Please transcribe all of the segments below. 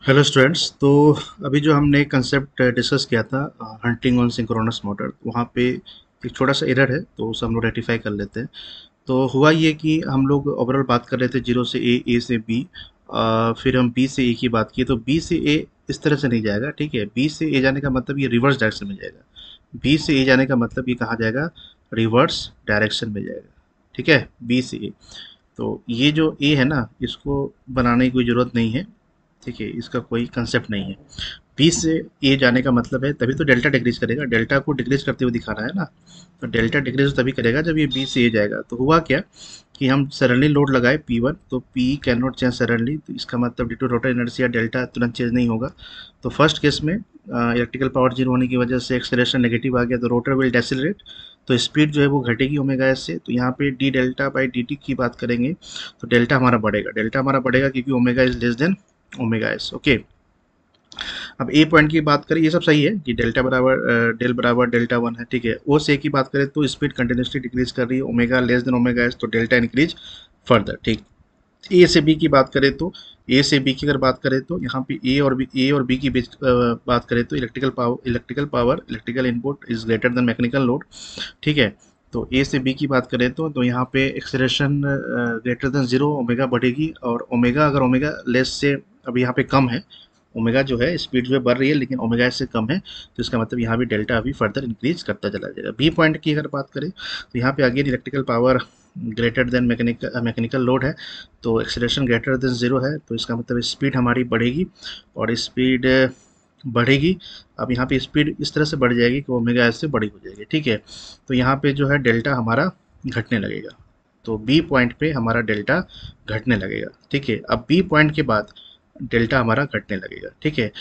Hello students. तो अभी जो हमने कंसेप्ट डिस्कस किया था हंटिंग ऑन सिंक्रोनस मोटर, वहाँ पे एक छोटा सा एरर है तो उसे हम लोग रेक्टिफाई कर लेते हैं। तो हुआ ये कि हम लोग ओवरऑल बात कर रहे थे जीरो से ए से बी, फिर हम बी से ए की बात की तो बी से ए इस तरह से नहीं जाएगा। ठीक है, बी से ए जाने का मतलब ये रिवर्स डायरेक्शन में जाएगा। बी से ए जाने का मतलब ये कहाँ जाएगा, रिवर्स डायरेक्शन में जाएगा। ठीक है, बी से ए। तो ये जो ए है ना, इसको बनाने की कोई ज़रूरत नहीं है। ठीक है, इसका कोई कंसेप्ट नहीं है। बी से ए जाने का मतलब है, तभी तो डेल्टा डिक्रीज करेगा, डेल्टा को डिक्रीज करते हुए दिखाना है ना। तो डेल्टा डिक्रीज तभी करेगा जब ये बी से ए जाएगा। तो हुआ क्या कि हम सडनली लोड लगाए P1, तो P can not change suddenly, तो इसका मतलब due to rotor inertia delta तुरंत चेंज नहीं होगा। तो फर्स्ट केस में इलेक्ट्रिकल पावर जीरो होने की वजह से एक्सेलरेशन नेगेटिव आ गया, तो रोटर विल डेसिलरेट, तो स्पीड जो है वो घटेगी ओमेगा एस से। तो यहाँ पे D delta by d T की बात करेंगे तो डेल्टा हमारा बढ़ेगा, डेल्टा हमारा बढ़ेगा क्योंकि omega is less than omega S. Okay, अब ए पॉइंट की बात करें, ये सब सही है कि डेल्टा बराबर डेल बराबर डेल्टा वन है। ठीक है, ओ से की बात करें तो स्पीड कंटिन्यूसली डिक्रीज कर रही है, omega less than omega S, तो डेल्टा इंक्रीज फर्दर। ठीक, ए से बी की बात करें तो ए से बी की अगर बात करें तो यहाँ पे ए और बी की बीच बात करें तो electrical input is greater than mechanical load. ठीक है, तो ए से बी की बात करें तो यहाँ पे acceleration greater than zero, omega बढ़ेगी, और ओमेगा अगर ओमेगा लेस से अब यहाँ पे कम है, ओमेगा जो है स्पीड जो है बढ़ रही है लेकिन ओमेगा से कम है, तो इसका मतलब यहाँ भी डेल्टा अभी फर्दर इंक्रीज करता चला जाएगा। बी पॉइंट की अगर बात करें तो यहाँ पे again electrical power greater than mechanical load है, तो एक्सेलरेशन ग्रेटर देन जीरो है, तो इसका मतलब स्पीड हमारी बढ़ेगी, और स्पीड बढ़ेगी। अब यहाँ पे स्पीड इस तरह से बढ़ जाएगी कि ओमेगा एस से बड़ी हो जाएगी। ठीक है, तो यहाँ पे जो है डेल्टा हमारा घटने लगेगा, तो बी पॉइंट पे हमारा डेल्टा घटने लगेगा। ठीक है, अब बी पॉइंट के बाद डेल्टा हमारा घटने लगेगा। ठीक है,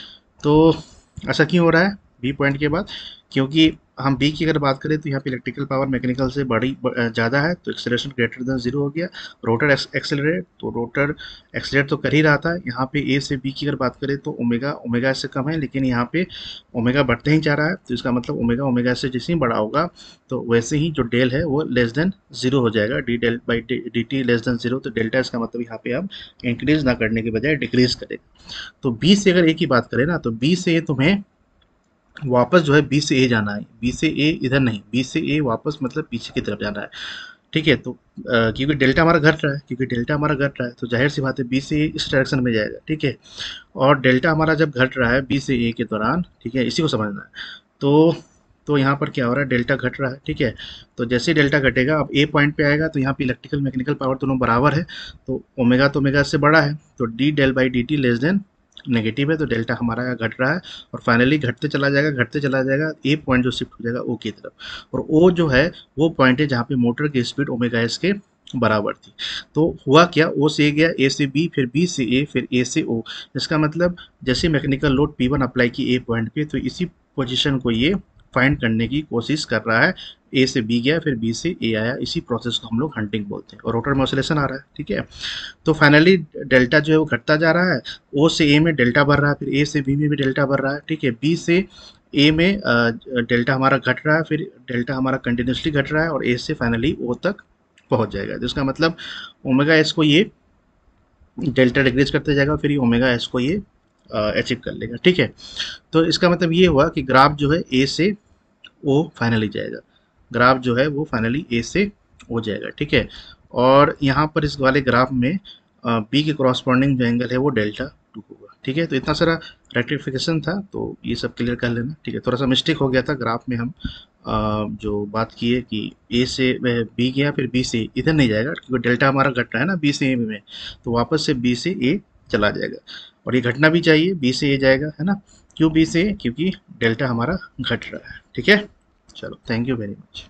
तो ऐसा क्यों हो रहा है बी पॉइंट के बाद, क्योंकि हम बी की अगर बात करें तो यहाँ पे इलेक्ट्रिकल पावर मैकेनिकल से ज़्यादा है, तो एक्सेलरेशन ग्रेटर देन जीरो हो गया। रोटर एक्सेलरेट, तो रोटर एक्सेलरेट तो कर ही रहा था। यहाँ पे ए से बी की अगर बात करें तो ओमेगा से कम है, लेकिन यहाँ पे ओमेगा बढ़ते ही जा रहा है, तो इसका मतलब ओमेगा से जैसे ही बड़ा होगा तो वैसे ही जो डेल है वो लेस देन जीरो हो जाएगा, d del by d t less than zero. तो डेल्टा इसका मतलब यहाँ पे हम इंक्रीज ना करने के बजाय डिक्रीज करें। तो बी से अगर ए की बात करें ना, तो बी से ए तुम्हें वापस जो है बी से ए जाना है, बी से ए इधर नहीं, बी से ए वापस मतलब पीछे की तरफ जाना है। ठीक है, तो क्योंकि डेल्टा हमारा घट रहा है, तो जाहिर सी बात है बी से ए इस डायरेक्शन में जाएगा। ठीक है, और डेल्टा हमारा जब घट रहा है बी से ए के दौरान, ठीक है, इसी को समझना है। तो यहाँ पर क्या हो रहा है, डेल्टा घट रहा है। ठीक है, तो जैसे ही डेल्टा घटेगा अब ए पॉइंट पे आएगा, तो यहाँ पे इलेक्ट्रिकल मैकेनिकल पावर दोनों बराबर है, तो ओमेगा से बड़ा है, तो d del by d t less than negative है, तो डेल्टा हमारा यहाँ घट रहा है, और फाइनली घटते चला जाएगा, ए पॉइंट जो शिफ्ट हो जाएगा ओ की तरफ, और ओ जो है वो पॉइंट है जहाँ पे मोटर की स्पीड ओमेगा एस के बराबर थी। तो हुआ क्या, ओ से ए गया, ए से बी, फिर बी से ए, फिर ए से ओ। इसका मतलब जैसे मैकेनिकल लोड P1 अप्लाई की ए पॉइंट पे, तो इसी पोजीशन को ये फाइंड करने की कोशिश कर रहा है। ए से बी गया, फिर बी से ए आया, इसी प्रोसेस को हम लोग हंटिंग बोलते हैं, और रोटर में ऑसिलेशन आ रहा है। ठीक है, तो फाइनली डेल्टा जो है वो घटता जा रहा है, ओ से ए में डेल्टा बढ़ रहा है, फिर ए से बी में भी डेल्टा बढ़ रहा है। ठीक है, बी से ए में डेल्टा हमारा घट रहा है, फिर डेल्टा हमारा कंटिन्यूसली घट रहा है, और ए से फाइनली ओ तक पहुंच जाएगा। तो इसका मतलब ओमेगा एस को ये डेल्टा डिक्रीज करते जाएगा, फिर ये ओमेगा एस को ये अचीव कर लेगा। ठीक है, तो इसका मतलब ये हुआ कि ग्राफ जो है ए से ओ फाइनली जाएगा, ग्राफ जो है वो फाइनली ए से ओ जाएगा। ठीक है, और यहाँ पर इस वाले ग्राफ में बी के कॉरस्पॉन्डिंग जो एंगल है वो डेल्टा टू होगा। ठीक है, तो इतना सारा रेक्टिफिकेशन था, तो ये सब क्लियर कर लेना। ठीक है, थोड़ा सा मिस्टेक हो गया था ग्राफ में, हम जो बात की है कि ए से बी गया, फिर बी से इधर नहीं जाएगा क्योंकि डेल्टा हमारा घट रहा है ना बी से ए में, तो वापस से बी से ए चला जाएगा, और ये घटना भी चाहिए, बी से ए जाएगा, है ना। क्यों बी से ए, क्योंकि डेल्टा हमारा घट रहा है। ठीक है, चलो, थैंक यू वेरी मच।